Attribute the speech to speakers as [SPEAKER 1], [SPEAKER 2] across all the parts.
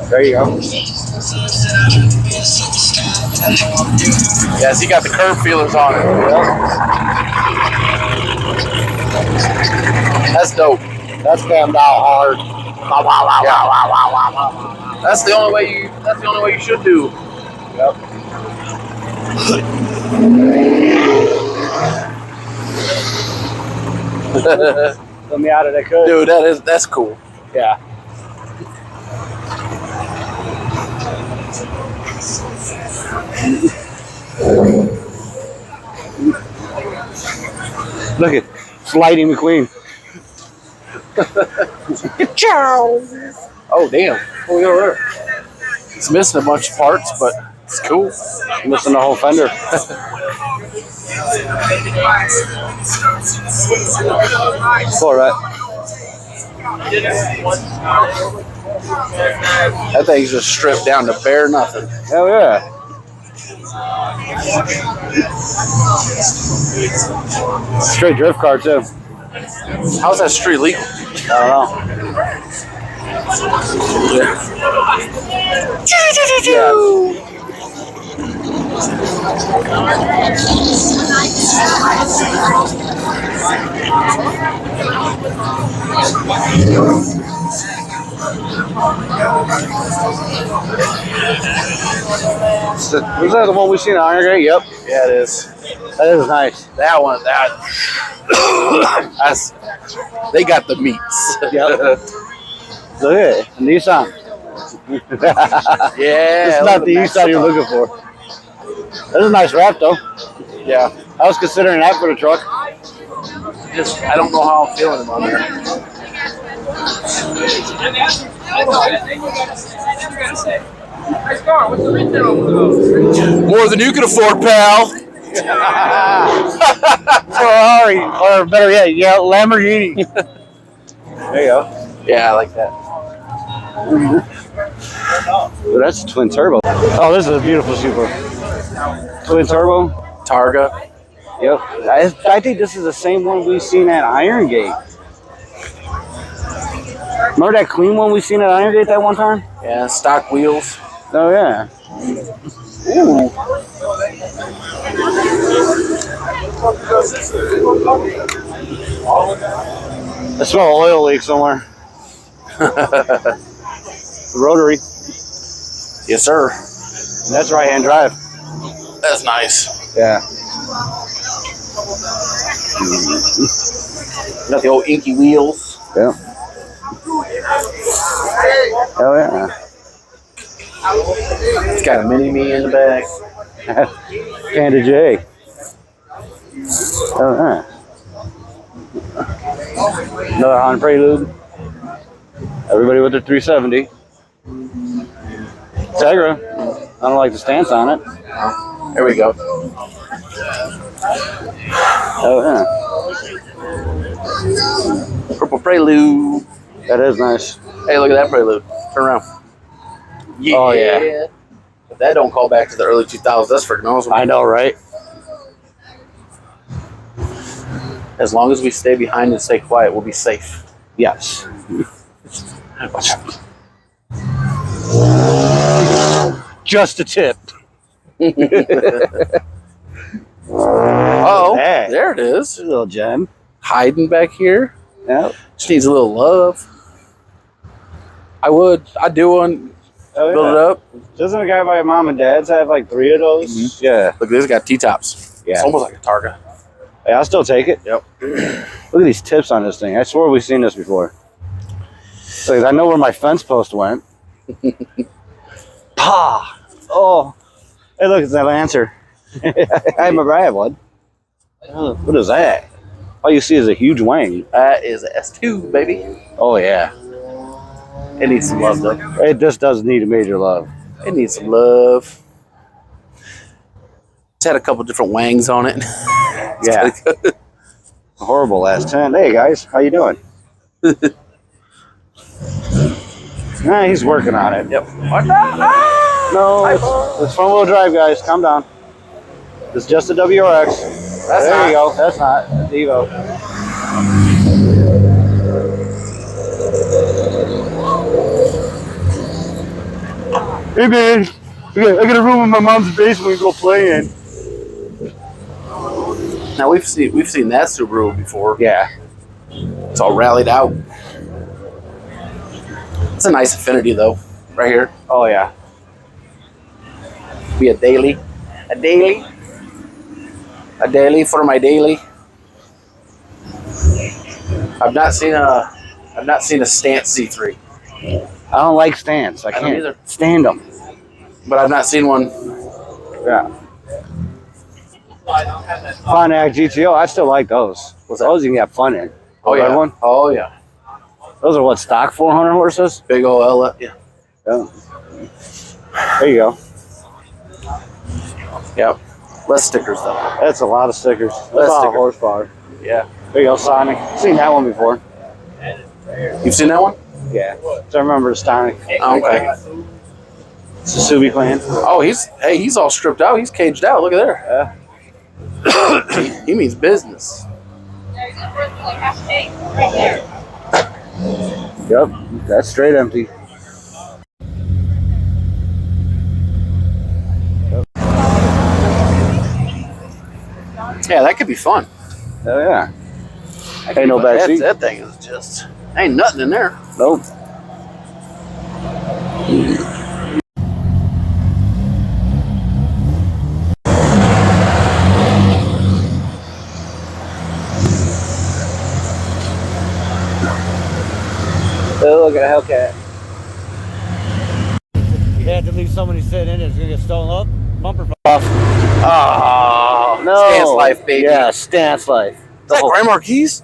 [SPEAKER 1] There you go.
[SPEAKER 2] Yes, he got the curb feelers on it. That's dope.
[SPEAKER 1] That's damn down hard.
[SPEAKER 2] That's the only way you. That's the only way you should do.
[SPEAKER 1] Yep. Let me out of that could.
[SPEAKER 2] Dude, that's cool.
[SPEAKER 1] Yeah. Look at Sliding McQueen.
[SPEAKER 2] Ciao. Oh damn! Oh, over there. It's missing a bunch of parts, but it's cool.
[SPEAKER 1] Missing the whole fender. Cool, right?
[SPEAKER 2] That thing's just stripped down to bare nothing.
[SPEAKER 1] Hell yeah. Straight drift car too.
[SPEAKER 2] How's that street legal?
[SPEAKER 1] I don't know. Was that the one we seen in Iron Gate? Yep.
[SPEAKER 2] Yeah, it is.
[SPEAKER 1] That is nice.
[SPEAKER 2] That one, that's they got the meats.
[SPEAKER 1] Yep. Look at it, a Nissan.
[SPEAKER 2] Yeah,
[SPEAKER 1] It's not the Nissan you're looking for. That's a nice wrap though.
[SPEAKER 2] Yeah,
[SPEAKER 1] I was considering that for the truck.
[SPEAKER 2] just I don't know how I'm feeling on there. More than you can afford, pal.
[SPEAKER 1] Ferrari, or better yet, yeah, Lamborghini. There you go.
[SPEAKER 2] Yeah, I like that.
[SPEAKER 1] Ooh, that's a twin turbo. Oh, this is a beautiful Super. Twin turbo.
[SPEAKER 2] Targa.
[SPEAKER 1] Yep. I think this is the same one we seen at Iron Gate. Remember that clean one we seen at Iron Gate that one time?
[SPEAKER 2] Yeah, stock wheels.
[SPEAKER 1] Oh yeah.
[SPEAKER 2] Ooh.
[SPEAKER 1] I smell an oil leak somewhere. Rotary.
[SPEAKER 2] Yes, sir.
[SPEAKER 1] And that's right-hand drive.
[SPEAKER 2] That's nice.
[SPEAKER 1] Yeah.
[SPEAKER 2] Got the old inky wheels.
[SPEAKER 1] Yeah. Oh yeah.
[SPEAKER 2] It's got a mini me in the back.
[SPEAKER 1] Candy J. Oh yeah. Another Honda Prelude. Everybody with their 370. Tegra. I don't like the stance on it.
[SPEAKER 2] There we go.
[SPEAKER 1] Oh yeah.
[SPEAKER 2] Purple Prelude.
[SPEAKER 1] That is nice.
[SPEAKER 2] Hey, look at that Prelude. Turn around. Yeah.
[SPEAKER 1] Oh yeah.
[SPEAKER 2] If that don't call back to the early 2000s, that's freaking awesome.
[SPEAKER 1] I know, right?
[SPEAKER 2] As long as we stay behind and stay quiet, we'll be safe.
[SPEAKER 1] Yes.
[SPEAKER 2] Watch out.
[SPEAKER 1] Just a tip.
[SPEAKER 2] Oh,
[SPEAKER 1] Hey.
[SPEAKER 2] there it is.
[SPEAKER 1] A little gem.
[SPEAKER 2] Hiding back here.
[SPEAKER 1] Yep.
[SPEAKER 2] Just needs a little love. I'd do one.
[SPEAKER 1] Oh,
[SPEAKER 2] Build
[SPEAKER 1] yeah.
[SPEAKER 2] it up.
[SPEAKER 1] Doesn't a guy by mom and dad's have like 3 of those?
[SPEAKER 2] Mm-hmm.
[SPEAKER 1] Yeah.
[SPEAKER 2] Look, this got T-tops.
[SPEAKER 1] Yeah.
[SPEAKER 2] It's almost like a Targa.
[SPEAKER 1] Hey, I'll still take it.
[SPEAKER 2] Yep.
[SPEAKER 1] Look at these tips on this thing. I swear we've seen this before. Look, I know where my fence post went. Pa! Oh. Hey, look, it's that Lancer. I remember I had one. Oh, what is that? All you see is a huge wing.
[SPEAKER 2] That is a S2, baby.
[SPEAKER 1] Oh, yeah.
[SPEAKER 2] It needs some love, though.
[SPEAKER 1] It just does need a major love.
[SPEAKER 2] It needs some love. It's had a couple different wangs on it.
[SPEAKER 1] Yeah. Horrible last 10. Hey, guys. How you doing? Nah, he's working on it.
[SPEAKER 2] Yep. What the? Ah!
[SPEAKER 1] No, it's front-wheel drive, guys. Calm down. It's just a WRX. There you go. That's not. That's Evo. Hey man, I got a room in my mom's basement we go play in.
[SPEAKER 2] Now we've seen that Subaru before.
[SPEAKER 1] Yeah.
[SPEAKER 2] It's all rallied out. It's a nice Affinity though, right here.
[SPEAKER 1] Oh yeah.
[SPEAKER 2] Be a daily for my daily. I've not seen a Stance C3.
[SPEAKER 1] I don't like stands. I
[SPEAKER 2] don't
[SPEAKER 1] can't
[SPEAKER 2] either.
[SPEAKER 1] stand them.
[SPEAKER 2] But I've not seen one.
[SPEAKER 1] Yeah. Pontiac GTO, I still like those.
[SPEAKER 2] What's that?
[SPEAKER 1] Those you can have fun in.
[SPEAKER 2] Oh yeah.
[SPEAKER 1] Red one?
[SPEAKER 2] Oh yeah.
[SPEAKER 1] Those are what, stock 400 horses?
[SPEAKER 2] Big old L. Yeah.
[SPEAKER 1] Yeah. There you go.
[SPEAKER 2] Yep. Less stickers though.
[SPEAKER 1] That's a lot of stickers. That's a
[SPEAKER 2] Less
[SPEAKER 1] lot of
[SPEAKER 2] stickers.
[SPEAKER 1] horsepower.
[SPEAKER 2] Yeah.
[SPEAKER 1] There you go, Sonic. Seen that one before.
[SPEAKER 2] You've seen that one?
[SPEAKER 1] Yeah. So I remember the Sonic.
[SPEAKER 2] Oh, okay.
[SPEAKER 1] Suzuki clan.
[SPEAKER 2] Oh, he's all stripped out. He's caged out. Look at there.
[SPEAKER 1] Yeah.
[SPEAKER 2] he means business.
[SPEAKER 1] Yep. That's straight empty.
[SPEAKER 2] Yeah, that could be fun.
[SPEAKER 1] Oh yeah. Ain't no back seat.
[SPEAKER 2] That thing is just ain't nothing in there.
[SPEAKER 1] Nope. Oh, look at a Hellcat. You had to leave somebody sitting in it, it's gonna get stolen up. Bumper off. Oh no!
[SPEAKER 2] Stance life, baby.
[SPEAKER 1] Yeah, stance life.
[SPEAKER 2] Is that Grand Marquis?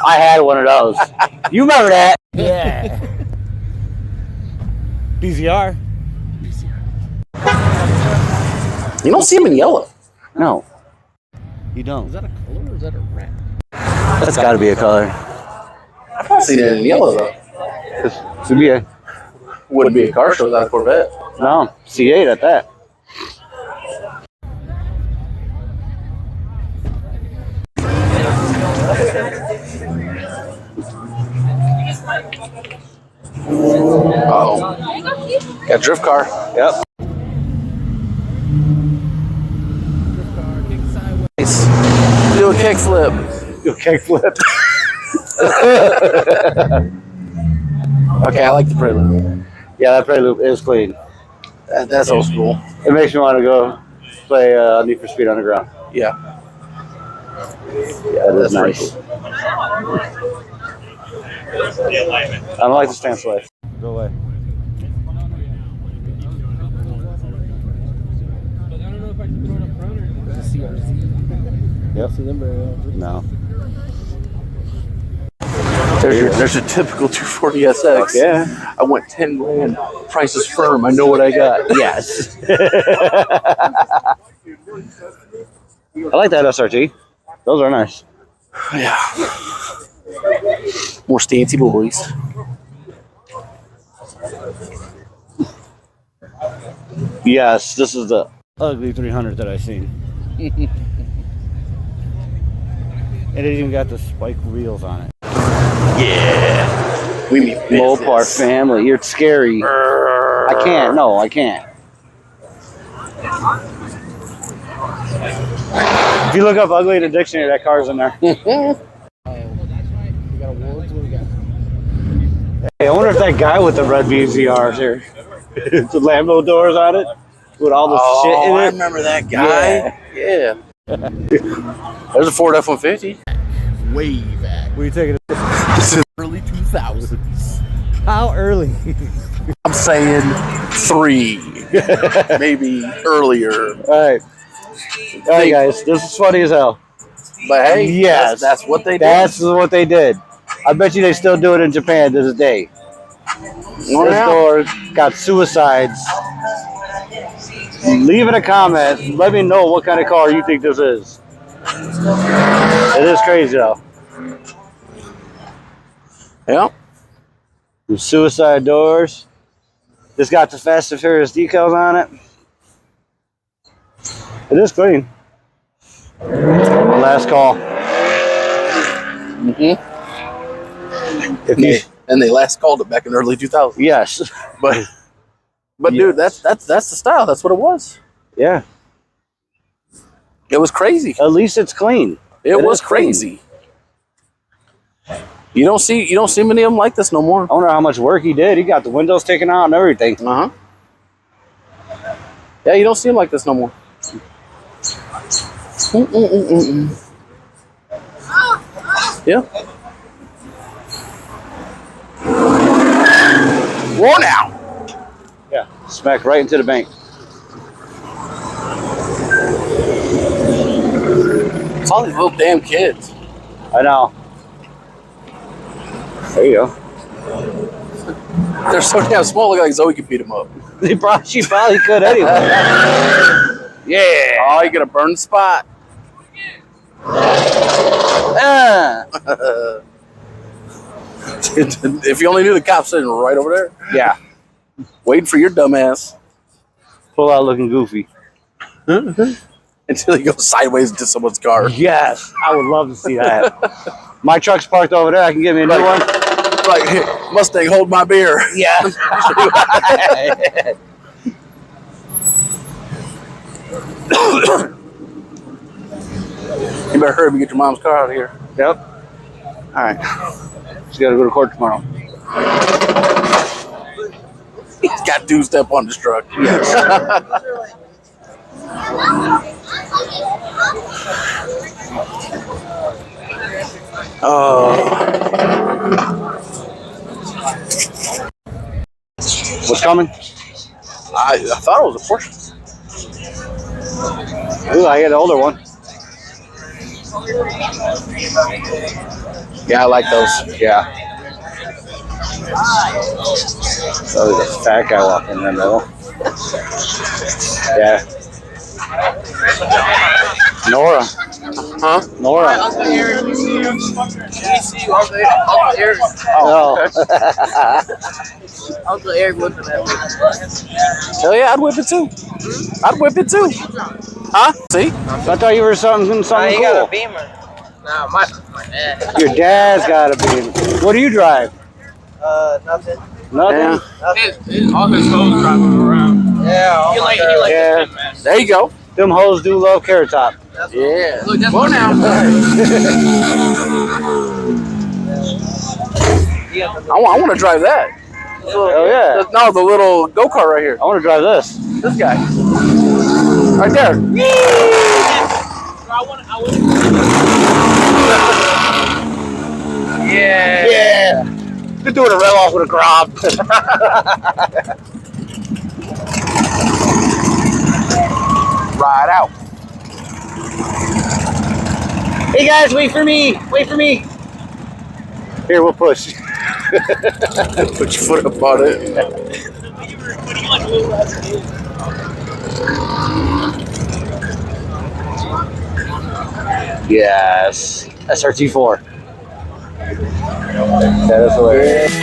[SPEAKER 1] I had one of those. You remember that? Yeah. BZR.
[SPEAKER 2] You don't see him in yellow.
[SPEAKER 1] No. You don't.
[SPEAKER 2] Is that a color or is that a wrap?
[SPEAKER 1] That's got to be a color.
[SPEAKER 2] I've not seen it in yellow though.
[SPEAKER 1] This would be a
[SPEAKER 2] Wouldn't be a car show without a Corvette.
[SPEAKER 1] no C8 at that.
[SPEAKER 2] Uh-oh. Got a drift car.
[SPEAKER 1] Yep.
[SPEAKER 2] Nice. Do a kickflip.
[SPEAKER 1] Kickflip.
[SPEAKER 2] Okay, I like the prelude.
[SPEAKER 1] Yeah, that prelude is clean.
[SPEAKER 2] That's old school.
[SPEAKER 1] It makes me want to go play Need for Speed Underground.
[SPEAKER 2] Yeah.
[SPEAKER 1] Yeah, that is
[SPEAKER 2] That's
[SPEAKER 1] nice. I don't like the stance life. Go away. Yep. No.
[SPEAKER 2] There's a typical 240 SX.
[SPEAKER 1] Yeah.
[SPEAKER 2] I went 10 grand. Price is firm. I know what I got.
[SPEAKER 1] Yes. I like that SRT. Those are nice.
[SPEAKER 2] Yeah. More stancy boys.
[SPEAKER 1] Yes, this is the ugly 300 that I've seen. And it even got the spike wheels on it.
[SPEAKER 2] Yeah. We mean
[SPEAKER 1] Mopar family, you're scary. I can't. No, I can't. If you look up ugly in the dictionary, that car's in there. Hey, I wonder if that guy with the red BZR is here. The Lambo doors on it with all the shit in it.
[SPEAKER 2] I remember that guy. Yeah. There's a Ford F-150. Way back.
[SPEAKER 1] What are you taking?
[SPEAKER 2] This is early 2000s.
[SPEAKER 1] How early?
[SPEAKER 2] I'm saying 3. Maybe earlier.
[SPEAKER 1] All right, guys. This is funny as hell.
[SPEAKER 2] But hey,
[SPEAKER 1] yes,
[SPEAKER 2] that's what they did.
[SPEAKER 1] That's what they did. I bet you they still do it in Japan to this day. This door got suicides. Leave in a comment. Let me know what kind of car you think this is. It is crazy though.
[SPEAKER 2] Yeah.
[SPEAKER 1] The suicide doors. It's got the Fast and Furious decals on it. It is clean. Last call.
[SPEAKER 2] And they last called it back in early 2000s.
[SPEAKER 1] Yes.
[SPEAKER 2] But But dude, that's the style. That's what it was.
[SPEAKER 1] Yeah.
[SPEAKER 2] It was crazy.
[SPEAKER 1] At least it's clean.
[SPEAKER 2] It was crazy. You don't see many of them like this no more.
[SPEAKER 1] I wonder how much work he did. He got the windows taken out and everything.
[SPEAKER 2] Uh-huh. Yeah, you don't see them like this no more. Yeah. Whoa now.
[SPEAKER 1] Yeah. Smack right into the bank.
[SPEAKER 2] It's all these little damn kids.
[SPEAKER 1] I know. There you go.
[SPEAKER 2] They're so damn small. Look like Zoe could beat them up.
[SPEAKER 1] She probably could anyway. Yeah.
[SPEAKER 2] Oh, you got a burn spot. If you only knew the cop sitting right over there.
[SPEAKER 1] Yeah.
[SPEAKER 2] Waiting for your dumb ass.
[SPEAKER 1] Pull out looking goofy.
[SPEAKER 2] Until you go sideways into someone's car.
[SPEAKER 1] Yes. I would love to see that. My truck's parked over there. I can get me a new one.
[SPEAKER 2] Like, hey, Mustang, hold my beer.
[SPEAKER 1] Yeah.
[SPEAKER 2] You better hurry up and get your mom's car out of here.
[SPEAKER 1] Yep. All right. She's got to go to court tomorrow.
[SPEAKER 2] He's got two-step on this truck.
[SPEAKER 1] Yes. What's coming?
[SPEAKER 2] I thought it was a Porsche.
[SPEAKER 1] Ooh, I got an older one.
[SPEAKER 2] Yeah, I like those.
[SPEAKER 1] Yeah. Oh, there's a fat guy walking in the middle. Yeah. Nora.
[SPEAKER 2] Huh?
[SPEAKER 1] Nora.
[SPEAKER 3] Uncle Eric.
[SPEAKER 1] Oh.
[SPEAKER 3] Uncle Eric whipping that.
[SPEAKER 2] Hell yeah, I'd whip it too. I'd whip it too. Huh? See?
[SPEAKER 1] I thought you were something
[SPEAKER 3] He
[SPEAKER 1] cool.
[SPEAKER 3] got a Beamer. Nah, my dad.
[SPEAKER 1] Your dad's got a Beamer. What do you drive?
[SPEAKER 3] Nothing.
[SPEAKER 1] Nothing?
[SPEAKER 2] Yeah.
[SPEAKER 3] All his hoes driving around. Yeah. He like
[SPEAKER 1] Yeah.
[SPEAKER 3] this man.
[SPEAKER 2] There you go.
[SPEAKER 1] Them hoes do love Carrot Top.
[SPEAKER 2] Yeah.
[SPEAKER 3] Look, that's one now.
[SPEAKER 2] I want to drive that.
[SPEAKER 1] Oh, yeah.
[SPEAKER 2] No, the little go-kart right here.
[SPEAKER 1] I want to drive this.
[SPEAKER 2] This guy. Right there.
[SPEAKER 3] Yeah.
[SPEAKER 1] Yeah. You're doing a rail off with a grab.
[SPEAKER 2] Ride out.
[SPEAKER 1] Hey, guys, wait for me. Wait for me. Here, we'll push.
[SPEAKER 2] Put your foot up on it.
[SPEAKER 1] Yes. SRT4. Yeah, that's hilarious.